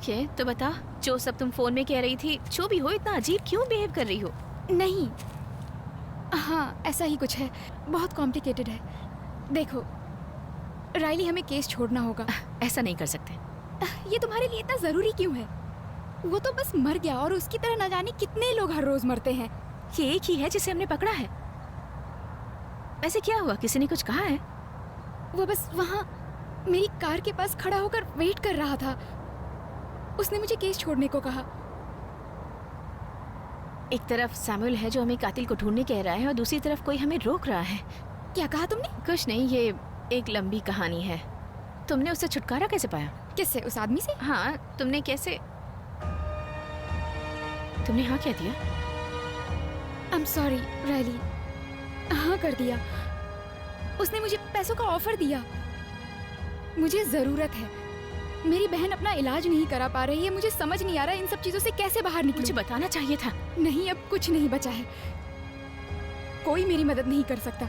के तो बता, जो सब तुम फोन में कह रही थी, जो भी हो, इतना अजीब क्यों बिहेव कर रही हो? नहीं, हाँ ऐसा ही कुछ है, बहुत कॉम्प्लिकेटेड है। देखो राइली, हमें केस छोड़ना होगा। ऐसा नहीं कर सकते। ये तुम्हारे लिए इतना जरूरी क्यों है? वो तो बस मर गया और उसकी तरह न जाने कितने लोग हर रोज मरते हैं। ये एक ही है जिसे हमने पकड़ा है। वैसे क्या हुआ, किसी ने कुछ कहा है? वो बस वहाँ मेरी कार के पास खड़ा होकर वेट कर रहा था। उसने मुझे केस छोड़ने को कहा। एक तरफ सैमुअल है जो हमें कातिल को ढूंढने कह रहा है और दूसरी तरफ कोई हमें रोक रहा है। क्या कहा तुमने? कुछ नहीं, ये एक लंबी कहानी है। तुमने उससे छुटकारा कैसे पाया? किससे? उस आदमी से? हाँ, तुमने कैसे? तुमने हाँ क्या दिया? आई एम सॉरी राइली, हाँ कर दिया। उसने मुझे पैसों का ऑफर दिया। मुझे जरूरत है। मेरी बहन अपना इलाज नहीं करा पा रही है। मुझे समझ नहीं आ रहा इन सब चीजों से कैसे बाहर निकलूं। मुझे बताना चाहिए था। नहीं, अब कुछ नहीं बचा है। कोई मेरी मदद नहीं कर सकता।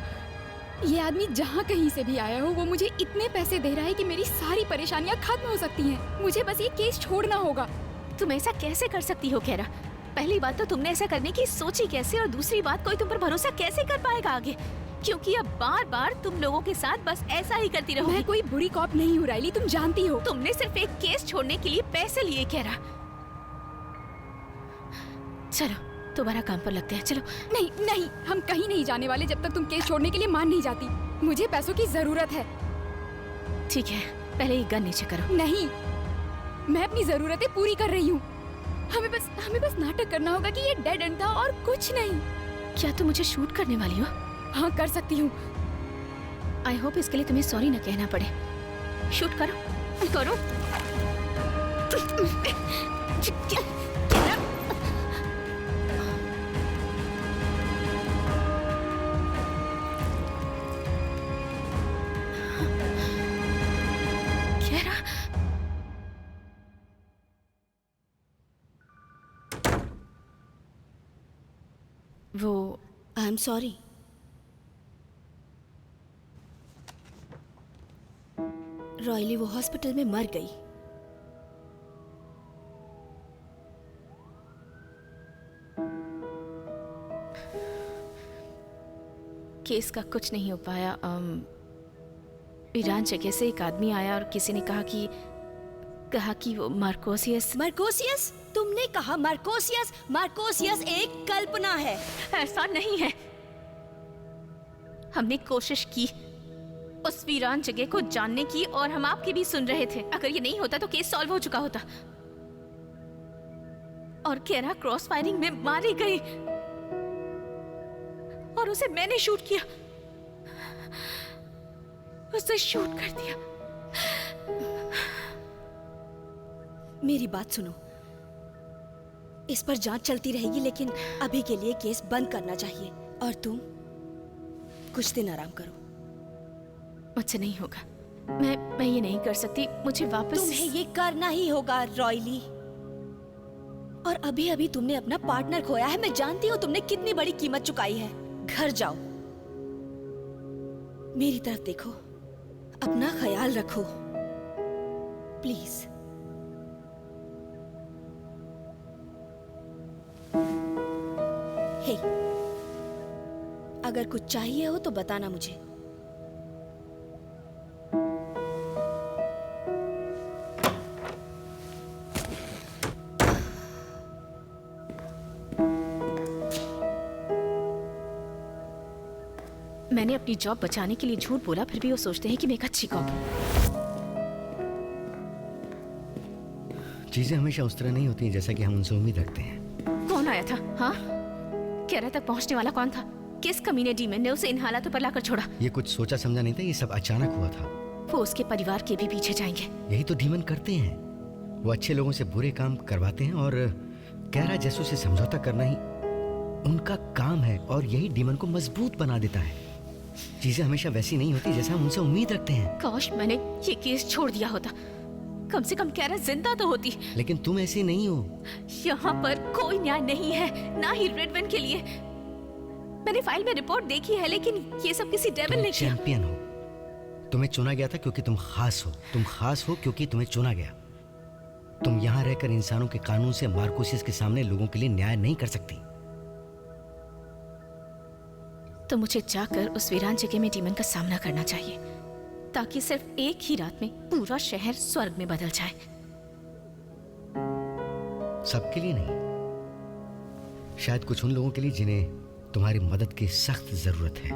ये आदमी जहाँ कहीं से भी आया हो, वो मुझे इतने पैसे दे रहा है कि मेरी सारी परेशानियाँ खत्म हो सकती हैं। मुझे बस ये केस छोड़ना होगा। तुम ऐसा कैसे कर सकती हो कैरा? पहली बात तो तुमने ऐसा करने की सोची कैसे, और दूसरी बात कोई तुम पर भरोसा कैसे कर पाएगा आगे? क्योंकि अब बार बार तुम लोगों के साथ बस ऐसा ही करती रहोगी। मैं कोई बुरी कॉप नहीं हूँ राइली, तुम जानती हो। तुमने सिर्फ एक केस छोड़ने के लिए पैसे लिए कैरा। चलो दोबारा काम पर लगते हैं, चलो। नहीं नहीं, हम कहीं नहीं जाने वाले जब तक तुम केस छोड़ने के लिए मान नहीं जाती। मुझे पैसों की जरूरत है। ठीक है, पहले ये गन नीचे करो। नहीं, मैं अपनी जरूरतें पूरी कर रही हूँ। हमें बस नाटक करना होगा कि ये डेड एंड था और कुछ नहीं। क्या तुम मुझे शूट करने वाली हो? हाँ कर सकती हूँ। आई होप इसके लिए तुम्हें सॉरी न कहना पड़े। शूट करो करो। वो आई एम सॉरी। रॉयली वो हॉस्पिटल में मर गई। केस का कुछ नहीं हो पाया। ईरान जगह से एक आदमी आया और किसी ने कहा कि वो मार्कोसियस। मार्कोसियस? तुमने कहा मार्कोसियस? मार्कोसियस एक कल्पना है। ऐसा नहीं है। हमने कोशिश की उस वीरान जगह को जानने की, और हम आपकी भी सुन रहे थे। अगर ये नहीं होता तो केस सॉल्व हो चुका होता। और कैरा क्रॉस फायरिंग में मारी गई और उसे मैंने शूट किया, उसे शूट कर दिया। मेरी बात सुनो, इस पर जांच चलती रहेगी, लेकिन अभी के लिए केस बंद करना चाहिए। और तुम कुछ दिन आराम करो। मुझसे नहीं होगा। मैं ये नहीं कर सकती। मुझे वापस। तुम्हें ये करना ही होगा रॉयली। और अभी अभी तुमने अपना पार्टनर खोया है। मैं जानती हूँ तुमने कितनी बड़ी कीमत चुकाई है। घर जाओ, मेरी तरफ देखो, अपना ख्याल रखो प्लीज। हे, अगर कुछ चाहिए हो तो बताना मुझे। मैंने अपनी जॉब बचाने के लिए झूठ बोला, फिर भी वो सोचते हैं कि मैं एक अच्छी कॉप हूँ। चीजें हमेशा उस तरह नहीं होती हैं जैसा कि हम उनसे उम्मीद रखते हैं। कौन आया था? हाँ, कैरा तक पहुंचने वाला कौन था? किस कमीने डीमन ने उसे इन हालातों पर लाकर छोड़ा? ये कुछ सोचा समझा नहीं था, ये सब अचानक हुआ था। वो उसके परिवार के भी पीछे जाएंगे। यही तो डीमन करते हैं। वो अच्छे लोगों से बुरे काम करवाते हैं और कैरा जैसों से समझौता करना ही उनका काम है, और यही डीमन को मजबूत बना देता है। चीजें हमेशा वैसी नहीं होती जैसा हम उनसे उम्मीद रखते हैं। काश मैंने ये केस छोड़ दिया होता, कम से कम कैरा जिंदा तो होती। लेकिन तुम ऐसी नहीं हो। यहाँ पर कोई न्याय नहीं है, ना ही रेडवन के लिए। मैंने फाइल में रिपोर्ट देखी है, लेकिन ये सब किसी डेविल ने किया। चैंपियन हो, तुम्हें चुना गया था क्योंकि तुम खास हो। तुम खास हो क्योंकि तुम्हें चुना गया। तुम यहां रहकर इंसानों के कानून से मार्कोसिस के सामने लोगों के लिए न्याय नहीं कर सकती। तो मुझे जाकर उस वीरान जगह में डीमन का सामना करना चाहिए, ताकि सिर्फ एक ही रात में पूरा शहर स्वर्ग में बदल जाए। सबके लिए नहीं, शायद कुछ उन लोगों के लिए जिन्हें तुम्हारी मदद की सख्त जरूरत है,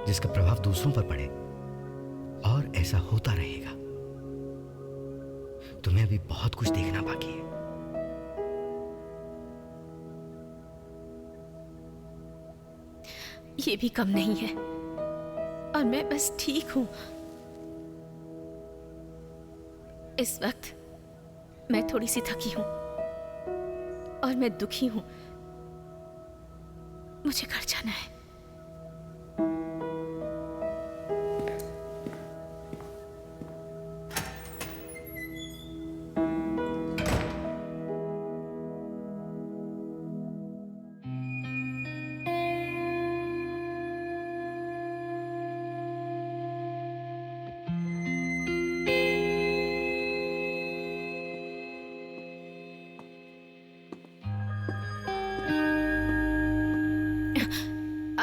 जिसका प्रभाव दूसरों पर पड़े। और ऐसा होता रहेगा। तुम्हें अभी बहुत कुछ देखना बाकी है। ये भी कम नहीं है, और मैं बस ठीक हूं। इस वक्त मैं थोड़ी सी थकी हूं और मैं दुखी हूं। मुझे घर जाना है।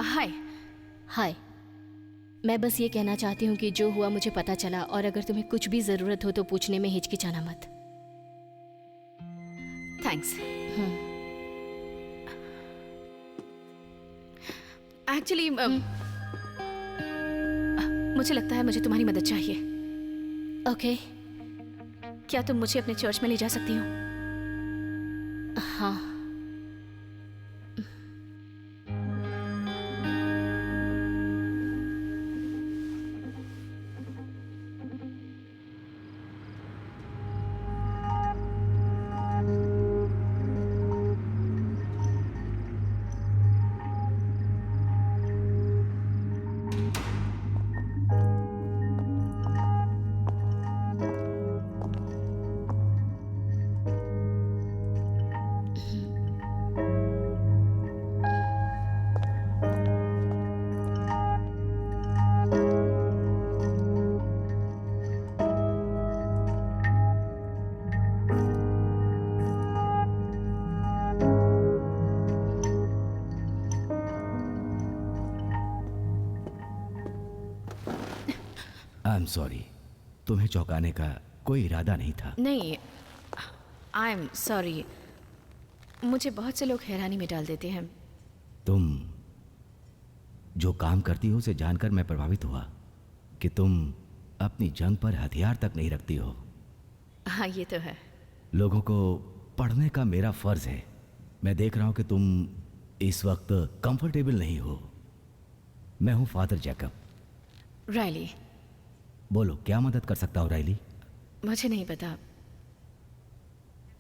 हाय। हाय। मैं बस ये कहना चाहती हूँ कि जो हुआ मुझे पता चला, और अगर तुम्हें कुछ भी ज़रूरत हो तो पूछने में हिचकिचाना मत। थैंक्स। एक्चुअली मुझे लगता है मुझे तुम्हारी मदद चाहिए। ओके। क्या तुम मुझे अपने चर्च में ले जा सकती हो? हाँ। आई एम सॉरी, तुम्हें चौंकाने का कोई इरादा नहीं था। नहीं, आई एम सॉरी। मुझे बहुत से लोग हैरानी में डाल देते हैं। तुम जो काम करती हो उसे जानकर मैं प्रभावित हुआ कि तुम अपनी जंग पर हथियार तक नहीं रखती हो। हाँ, ये तो है। लोगों को पढ़ने का मेरा फर्ज है। मैं देख रहा हूं कि तुम इस वक्त कंफर्टेबल नहीं हो। मैं हूं फादर जैकब। रायली। बोलो, क्या मदद कर सकता हूं रायली? मुझे नहीं पता।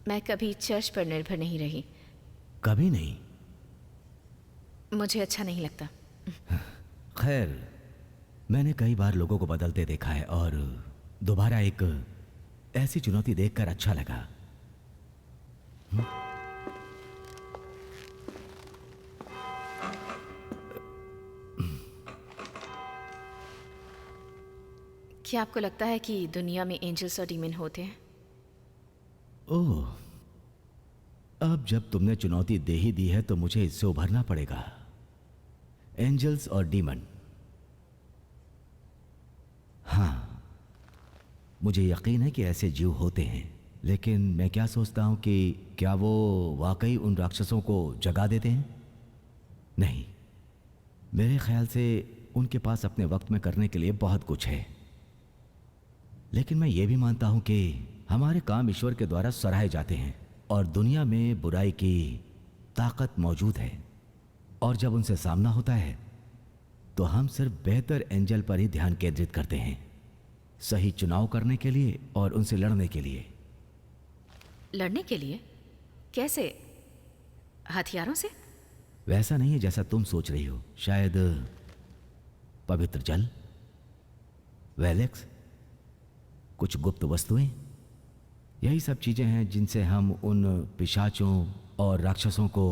मैं कभी चर्च पर निर्भर नहीं रही। कभी नहीं? मुझे अच्छा नहीं लगता। खैर, मैंने कई बार लोगों को बदलते देखा है, और दोबारा एक ऐसी चुनौती देखकर अच्छा लगा। क्या आपको लगता है कि दुनिया में एंजल्स और डीमन होते हैं? ओह, अब जब तुमने चुनौती दे ही दी है तो मुझे इससे उभरना पड़ेगा। एंजल्स और डीमन, हाँ, मुझे यकीन है कि ऐसे जीव होते हैं, लेकिन मैं क्या सोचता हूं कि क्या वो वाकई उन राक्षसों को जगा देते हैं? नहीं, मेरे ख्याल से उनके पास अपने वक्त में करने के लिए बहुत कुछ है। लेकिन मैं ये भी मानता हूं कि हमारे काम ईश्वर के द्वारा सराहे जाते हैं, और दुनिया में बुराई की ताकत मौजूद है, और जब उनसे सामना होता है तो हम सिर्फ बेहतर एंजल पर ही ध्यान केंद्रित करते हैं, सही चुनाव करने के लिए और उनसे लड़ने के लिए। लड़ने के लिए? कैसे? हथियारों से? वैसा नहीं है जैसा तुम सोच रही हो। शायद पवित्र जल, वेलेक्स, कुछ गुप्त वस्तुएं, यही सब चीजें हैं जिनसे हम उन पिशाचों और राक्षसों को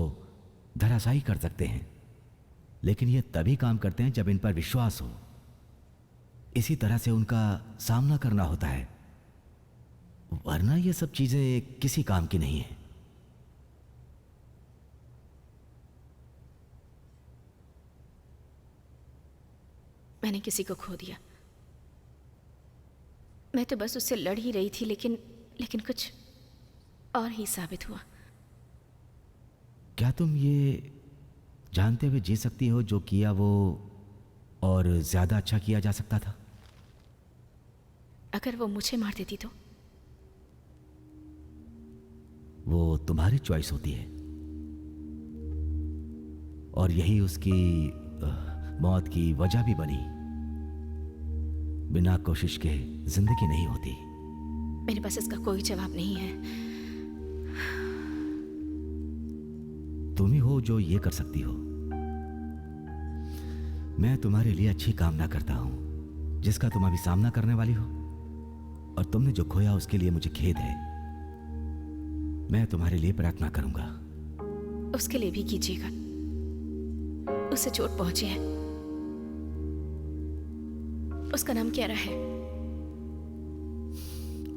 धराशायी कर सकते हैं। लेकिन ये तभी काम करते हैं जब इन पर विश्वास हो। इसी तरह से उनका सामना करना होता है। वरना ये सब चीजें किसी काम की नहीं है। मैंने किसी को खो दिया। मैं तो बस उससे लड़ ही रही थी, लेकिन लेकिन कुछ और ही साबित हुआ। क्या तुम ये जानते हुए जी सकती हो जो किया वो और ज्यादा अच्छा किया जा सकता था? अगर वो मुझे मार देती तो? वो तुम्हारी चॉइस होती है और यही उसकी मौत की वजह भी बनी। बिना कोशिश के जिंदगी नहीं होती। मेरे पास इसका कोई जवाब नहीं है। तुम ही हो जो ये कर सकती हो। मैं तुम्हारे लिए अच्छी कामना करता हूं जिसका तुम अभी सामना करने वाली हो, और तुमने जो खोया उसके लिए मुझे खेद है। मैं तुम्हारे लिए प्रार्थना करूंगा। उसके लिए भी कीजिएगा। उसे चोट पहुंची है। उसका नाम क्या रहा है?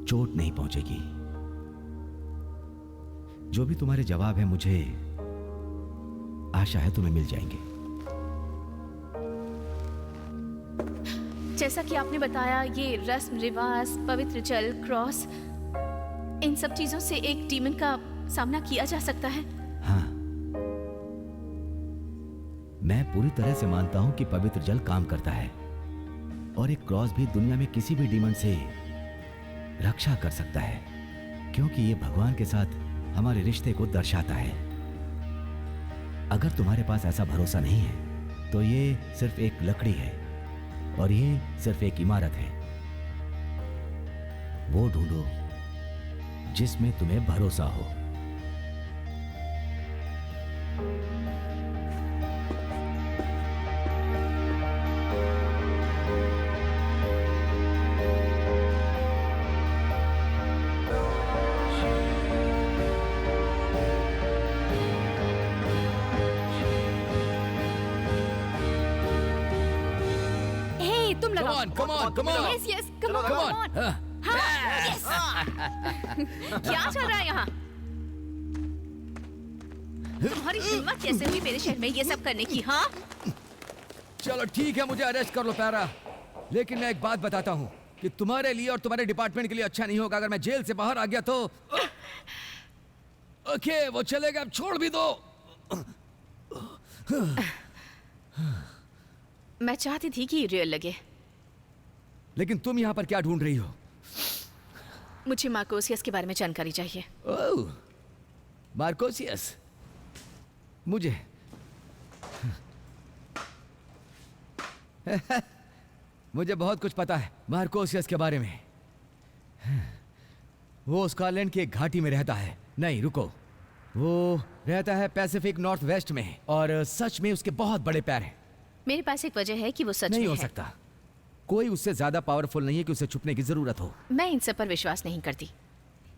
चोट नहीं पहुंचेगी। जो भी तुम्हारे जवाब है मुझे आशा है तुम्हें मिल जाएंगे। जैसा कि आपने बताया, ये रस्म रिवाज, पवित्र जल, क्रॉस, इन सब चीजों से एक डीमन का सामना किया जा सकता है। हाँ, मैं पूरी तरह से मानता हूं कि पवित्र जल काम करता है, और एक क्रॉस भी दुनिया में किसी भी डीमन से रक्षा कर सकता है, क्योंकि ये भगवान के साथ हमारे रिश्ते को दर्शाता है। अगर तुम्हारे पास ऐसा भरोसा नहीं है तो ये सिर्फ एक लकड़ी है और ये सिर्फ एक इमारत है। वो ढूंढो जिसमें तुम्हें भरोसा हो। तुम लगाओ। Come on. Yes yes, come on Come on. Come on. हाँ. यस। क्या चल रहा है यहाँ? तुम्हारी हिम्मत कैसे हुई मेरे शहर में ये सब करने की? हाँ, चलो ठीक है, मुझे अरेस्ट कर लो प्यारा, लेकिन मैं एक बात बताता हूँ कि तुम्हारे लिए और तुम्हारे डिपार्टमेंट के लिए अच्छा नहीं होगा अगर मैं जेल से बाहर आ गया तो। ओके, वो चलेगा, अब छोड़ भी दो। मैं चाहती थी कि रियल लगे। लेकिन तुम यहाँ पर क्या ढूंढ रही हो? मुझे मार्कोसियस के बारे में जानकारी चाहिए। ओह, मार्कोसियस। मुझे मुझे बहुत कुछ पता है मार्कोसियस के बारे में। वो स्कॉटलैंड की एक घाटी में रहता है। नहीं रुको, वो रहता है पैसिफिक नॉर्थ वेस्ट में, और सच में उसके बहुत बड़े पैर हैं। मेरे पास एक वजह है कि वो सच नहीं में हो है। सकता। कोई उससे ज्यादा पावरफुल नहीं है कि उसे छुपने की जरूरत हो। मैं इन सब पर विश्वास नहीं करती।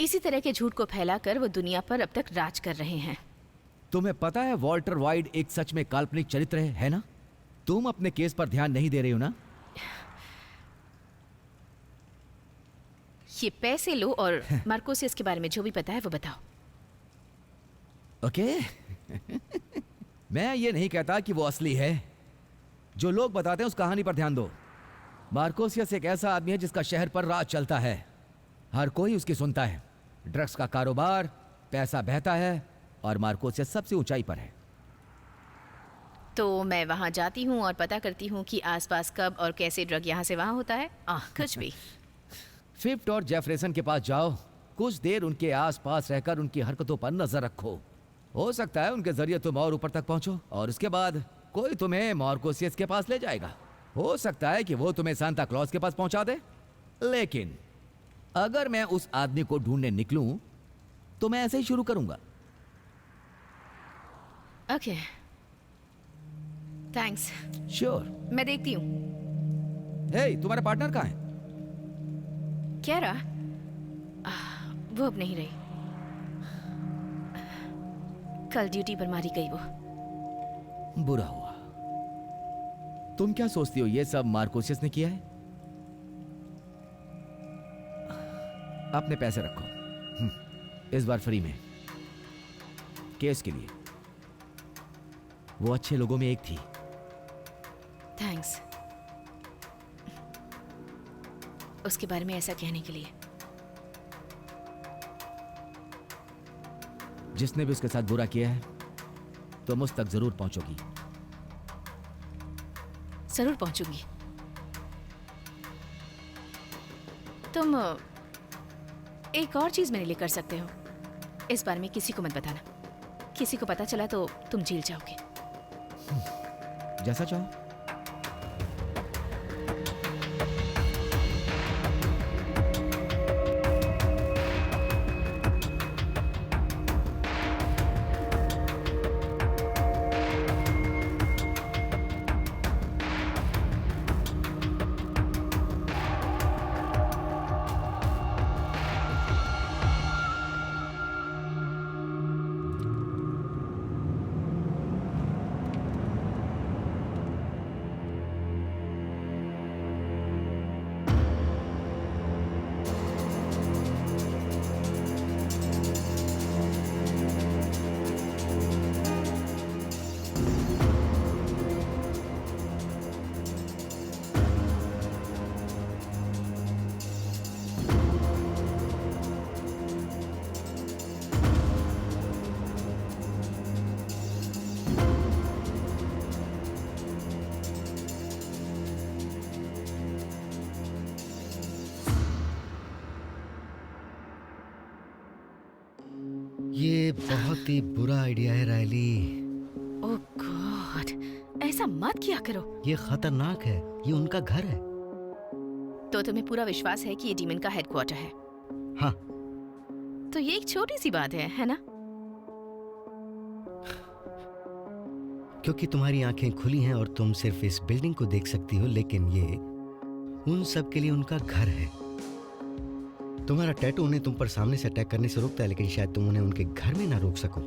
इसी तरह के झूठ को फैलाकर वो दुनिया पर अब तक राज कर रहे हैं। तुम्हें पता है वॉल्टर वाइड एक सच में काल्पनिक चरित्र है ना? तुम अपने केस पर ध्यान नहीं दे रही हो ना? ये पैसे लो और मार्कोसियस के बारे में जो भी पता है वो बताओ। ओके। मैं ये नहीं कहता कि वो असली है। जो लोग बताते हैं उस कहानी पर ध्यान दो। मार्कोसियस एक ऐसा आदमी है जिसका शहर पर राज चलता है। हर कोई उसकी सुनता है। ड्रग्स का कारोबार, पैसा बहता है, और मार्कोसियस सबसे ऊंचाई पर है। तो मैं वहां जाती हूँ और पता करती हूँ कि आसपास कब और कैसे ड्रग यहाँ से वहां होता है। कुछ भी। फिफ्थ और जेफरसन के पास जाओ, कुछ देर उनके आसपास रहकर उनकी हरकतों पर नजर रखो। हो सकता है उनके जरिए तुम और ऊपर तक पहुंचो, और उसके बाद कोई तुम्हें मार्कोसियस के पास ले जाएगा। हो सकता है कि वो तुम्हें सांता क्लॉज के पास पहुंचा दे। लेकिन अगर मैं उस आदमी को ढूंढने निकलूं तो मैं ऐसे ही शुरू करूंगा। Okay, thanks. श्योर। मैं देखती हूँ। हे, तुम्हारा पार्टनर कहाँ है? क्या रहा? वो अब नहीं रही। कल ड्यूटी पर मारी गई वो। बुरा हुआ। तुम क्या सोचती हो ये सब मार्कोसियस ने किया है? अपने पैसे रखो। इस बार फ्री में, केस के लिए। वो अच्छे लोगों में एक थी। थैंक्स उसके बारे में ऐसा कहने के लिए। जिसने भी उसके साथ बुरा किया है तुम उस तक जरूर पहुंचोगी। जरूर पहुंचूंगी। तुम एक और चीज मेरे लिए कर सकते हो। इस बारे में किसी को मत बताना। किसी को पता चला तो तुम जेल जाओगे। जैसा चाहो। ये बहुत ही बुरा आइडिया है रायली। ओह गॉड, ऐसा मत किया करो। ये खतरनाक है। ये उनका घर है। तो तुम्हें पूरा विश्वास है कि ये डीमन का हेडक्वार्टर है? हाँ। तो ये एक छोटी सी बात है ना? क्योंकि तुम्हारी आंखें खुली हैं और तुम सिर्फ इस बिल्डिंग को देख सकती हो, लेकिन ये उन सब के लिए उनका घर है। तुम्हारा टैटू उन्हें तुम पर सामने से अटैक करने से रोकता है, लेकिन शायद तुम उन्हें उनके घर में ना रोक सको।